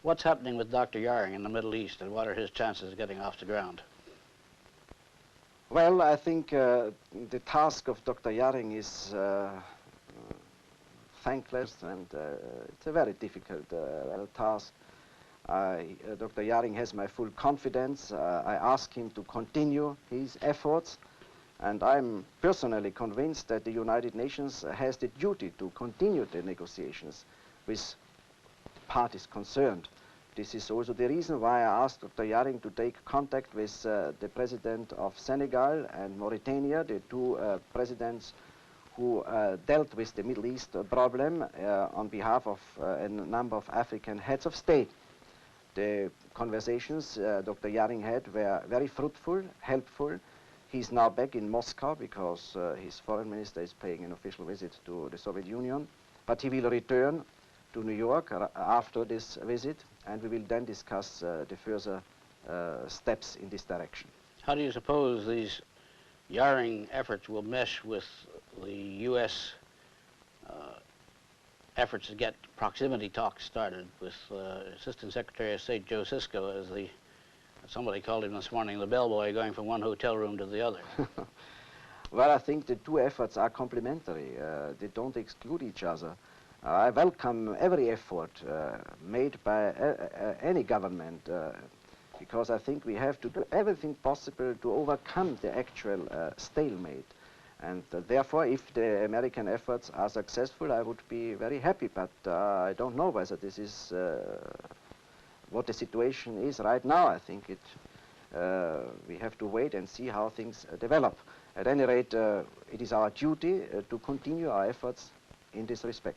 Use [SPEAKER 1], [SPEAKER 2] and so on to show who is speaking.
[SPEAKER 1] What's happening with Dr. Yaring in the Middle East, and what are his chances of getting off the ground?
[SPEAKER 2] Well, I think the task of Dr. Yaring is thankless, and it's a very difficult task. Dr. Yaring has my full confidence. I ask him to continue his efforts, and I'm personally convinced that the United Nations has the duty to continue the negotiations with parties concerned. This is also the reason why I asked Dr. Yaring to take contact with the President of Senegal and Mauritania, the two presidents who dealt with the Middle East problem on behalf of a number of African heads of state. The conversations Dr. Yaring had were very fruitful, helpful. He's now back in Moscow because his foreign minister is paying an official visit to the Soviet Union. But he will return to New York after this visit, and we will then discuss the further steps in this direction.
[SPEAKER 1] How do you suppose these Yaring efforts will mesh with the U.S. Efforts to get proximity talks started with Assistant Secretary of State Joe Sisko, as somebody called him this morning, the bellboy going from one hotel room to the other?
[SPEAKER 2] Well, I think the two efforts are complementary. They don't exclude each other. I welcome every effort made by any government because I think we have to do everything possible to overcome the actual stalemate. And therefore, if the American efforts are successful, I would be very happy, but I don't know whether this is what the situation is right now. I think we have to wait and see how things develop. At any rate, it is our duty to continue our efforts in this respect.